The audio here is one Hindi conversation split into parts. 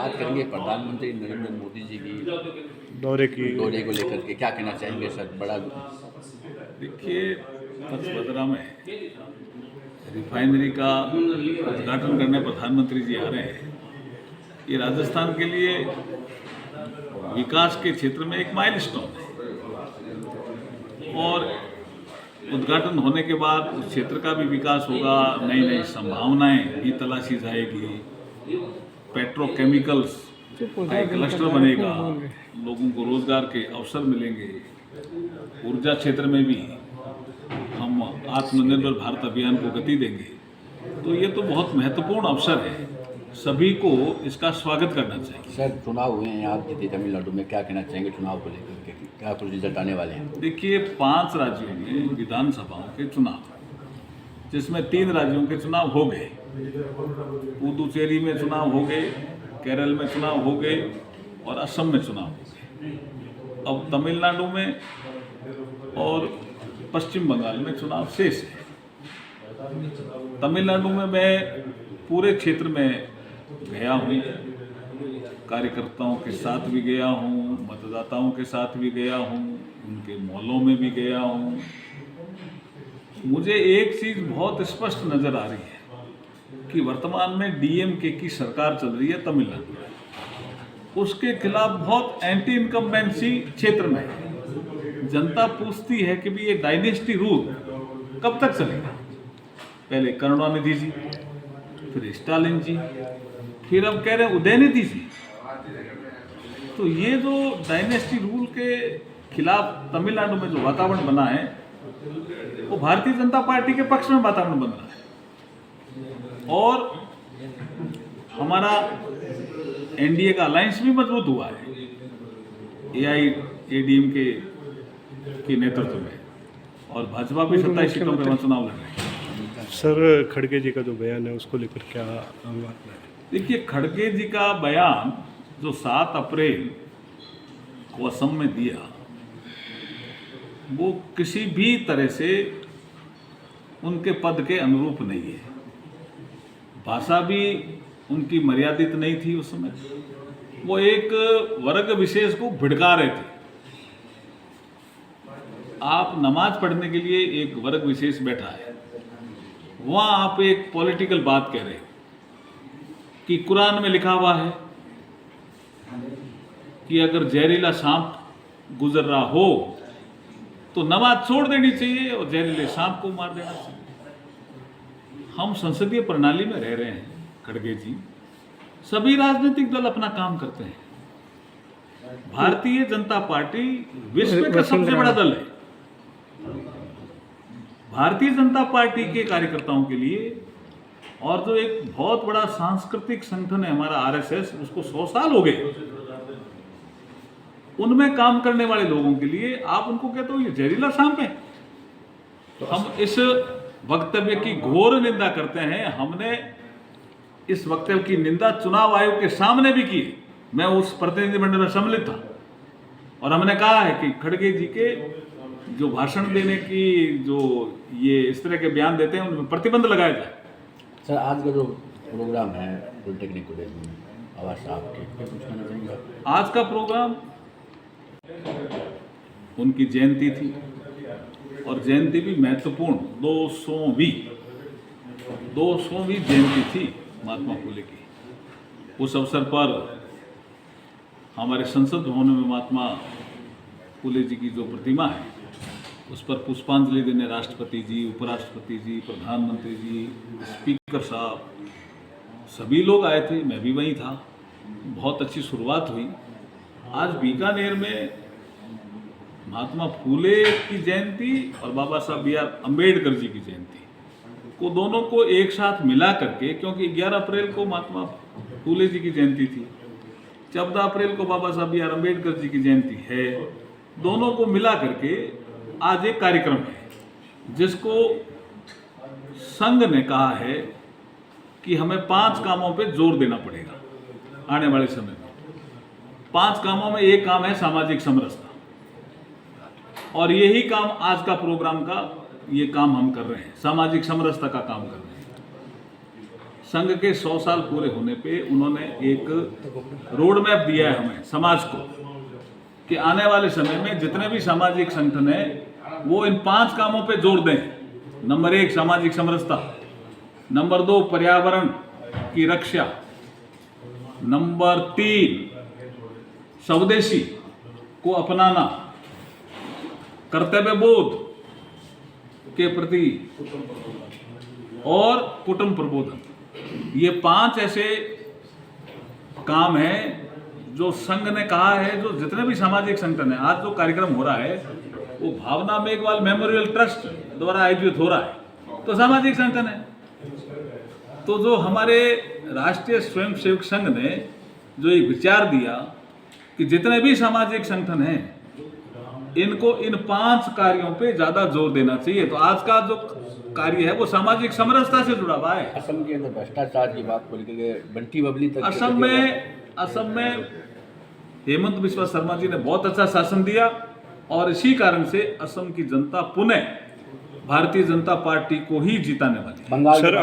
बात करेंगे प्रधानमंत्री नरेंद्र मोदी जी की दौरे को लेकर के, क्या कहना चाहेंगे सर? बड़ा देखिए, पचपदरा में रिफाइनरी का उद्घाटन करने प्रधानमंत्री जी आ रहे हैं। ये राजस्थान के लिए विकास के क्षेत्र में एक माइलस्टोन है और उद्घाटन होने के बाद उस क्षेत्र का भी विकास होगा, नई नई संभावनाएं भी तलाशी जाएगी, पेट्रोकेमिकल्स का एक क्लस्टर बनेगा, लोगों को रोजगार के अवसर मिलेंगे, ऊर्जा क्षेत्र में भी हम आत्मनिर्भर भारत अभियान को गति देंगे। तो ये तो बहुत महत्वपूर्ण अवसर है, सभी को इसका स्वागत करना चाहिए। सर, चुनाव हुए हैं, आप जीते तमिलनाडु में, क्या कहना चाहेंगे चुनाव को लेकर के? क्या कुछ रिजल्ट आने वाले हैं? देखिए, 5 राज्यों में विधानसभाओं के चुनाव, जिसमें 3 राज्यों के चुनाव हो गए। पुदुचेरी में चुनाव हो गए, केरल में चुनाव हो गए और असम में चुनाव हो गए। अब तमिलनाडु में और पश्चिम बंगाल में चुनाव शेष है। तमिलनाडु में मैं पूरे क्षेत्र में गया हूँ, कार्यकर्ताओं के साथ भी गया हूँ, मतदाताओं के साथ भी गया हूँ, उनके मोहल्लों में भी गया हूँ। मुझे एक चीज़ बहुत स्पष्ट नज़र आ रही है कि वर्तमान में डीएमके की सरकार चल रही है तमिलनाडु में, उसके खिलाफ बहुत एंटी इनकम्बेंसी क्षेत्र में है। जनता पूछती है कि भी ये डायनेस्टी रूल कब तक चलेगा? पहले करुणानिधि जी, फिर स्टालिन जी, फिर अब कह रहे हैं उदयनिधि जी। तो ये जो डायनेस्टी रूल के खिलाफ तमिलनाडु में जो वातावरण बना है, वो भारतीय जनता पार्टी के पक्ष में वातावरण बन रहा है और हमारा एनडीए का अलायंस भी मजबूत हुआ है एआईएडीएमके के नेतृत्व में, और भाजपा भी 27 सीटों पर चुनाव लड़ रहे हैं। सर, खड़गे जी का जो बयान है उसको लेकर क्या मानना है? देखिए, खड़गे जी का बयान जो 7 अप्रैल को असम में दिया, वो किसी भी तरह से उनके पद के अनुरूप नहीं है। भाषा भी उनकी मर्यादित नहीं थी उस समय। वो एक वर्ग विशेष को भिड़का रहे थे। आप नमाज पढ़ने के लिए एक वर्ग विशेष बैठा है, वहाँ आप एक पॉलिटिकल बात कह रहे हो कि कुरान में लिखा हुआ है कि अगर जहरीला सांप गुजर रहा हो तो नमाज छोड़ देनी चाहिए और जहरीले सांप को मार देना चाहिए। हम संसदीय प्रणाली में रह रहे हैं खड़गे जी, सभी राजनीतिक दल अपना काम करते हैं। भारतीय जनता पार्टी विश्व का सबसे बड़ा दल है। भारतीय जनता पार्टी के कार्यकर्ताओं के लिए, और जो एक बहुत बड़ा सांस्कृतिक संगठन है हमारा आरएसएस, उसको 100 साल हो गए, उनमें काम करने वाले लोगों के लिए आप उनको कहते हो ये जहरीला सांप है। तो हम इस वक्तव्य की घोर निंदा करते हैं। हमने इस वक्तव्य की निंदा चुनाव आयोग के सामने भी की। मैं उस प्रतिनिधिमंडल में सम्मिलित था और हमने कहा है कि खड़गे जी के जो भाषण देने की, जो ये इस तरह के बयान देते हैं, उनमें प्रतिबंध लगाया जाए। सर, आज का जो प्रोग्राम है पॉलिटेक्निक कॉलेज में आवाज साहब के, क्या कुछ कहना चाहेंगे? आज का प्रोग्राम उनकी जयंती थी और जयंती भी महत्वपूर्ण 200वीं जयंती थी महात्मा फुले की। उस अवसर पर हमारे संसद भवन में महात्मा फुले जी की जो प्रतिमा है, उस पर पुष्पांजलि देने राष्ट्रपति जी, उपराष्ट्रपति जी, प्रधानमंत्री जी, स्पीकर साहब, सभी लोग आए थे। मैं भी वहीं था। बहुत अच्छी शुरुआत हुई। आज बीकानेर में महात्मा फुले की जयंती और बाबा साहब बी.आर. अम्बेडकर जी की जयंती को, दोनों को एक साथ मिला करके, क्योंकि 11 अप्रैल को महात्मा फुले जी की जयंती थी, 14 अप्रैल को बाबा साहब बी.आर. अम्बेडकर जी की जयंती है, दोनों को मिला करके आज एक कार्यक्रम है जिसको संघ ने कहा है कि हमें 5 कामों पे जोर देना पड़ेगा आने वाले समय में। 5 कामों में एक काम है सामाजिक समरसता, और यही काम आज का प्रोग्राम का ये काम हम कर रहे हैं, सामाजिक समरसता का काम कर रहे हैं। संघ के 100 साल पूरे होने पे उन्होंने एक रोड मैप दिया है हमें समाज को कि आने वाले समय में जितने भी सामाजिक संगठन है वो इन 5 कामों पे जोर दें। नंबर 1 सामाजिक समरसता, नंबर 2 पर्यावरण की रक्षा, नंबर 3 स्वदेशी को अपनाना, कर्तव्य बोध के प्रति और कुटुंब प्रबोधन। ये 5 ऐसे काम हैं जो संघ ने कहा है, जो जितने भी सामाजिक संगठन है, आज जो कार्यक्रम हो रहा है वो भावना मेघवाल मेमोरियल ट्रस्ट द्वारा आयोजित हो रहा है, तो सामाजिक संगठन है। तो जो हमारे राष्ट्रीय स्वयंसेवक संघ ने जो एक विचार दिया कि जितने भी सामाजिक संगठन हैं इनको इन 5 कार्यों पे ज्यादा जोर देना चाहिए। तो आज का जो कार्य है वो सामाजिक समरसता से जुड़ा हुआ है। असम के अंदर भ्रष्टाचार की बात को लेकर बंटी बबली तक असम में हेमंत बिस्वा शर्मा जी ने बहुत अच्छा शासन दिया और इसी कारण से असम की जनता पुनः भारतीय जनता पार्टी को ही जिताने वाली है। बंगाल सर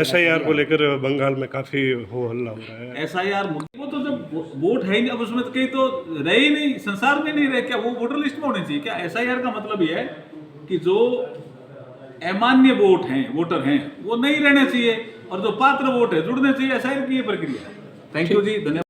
SIR को लेकर बंगाल में काफी हो हल्ला हो रहा है। SIR वो तो जब वोट है ही नहीं, अब उसमें तो कहीं तो रहे ही नहीं, संसार में नहीं रहे, क्या वो वोटर लिस्ट में होने चाहिए क्या? SIR का मतलब ये है कि जो अमान्य वोटर हैं वो नहीं रहने चाहिए और जो पात्र वोट है जुड़ने चाहिए। SIR की ये प्रक्रिया है। थैंक यू जी, धन्यवाद।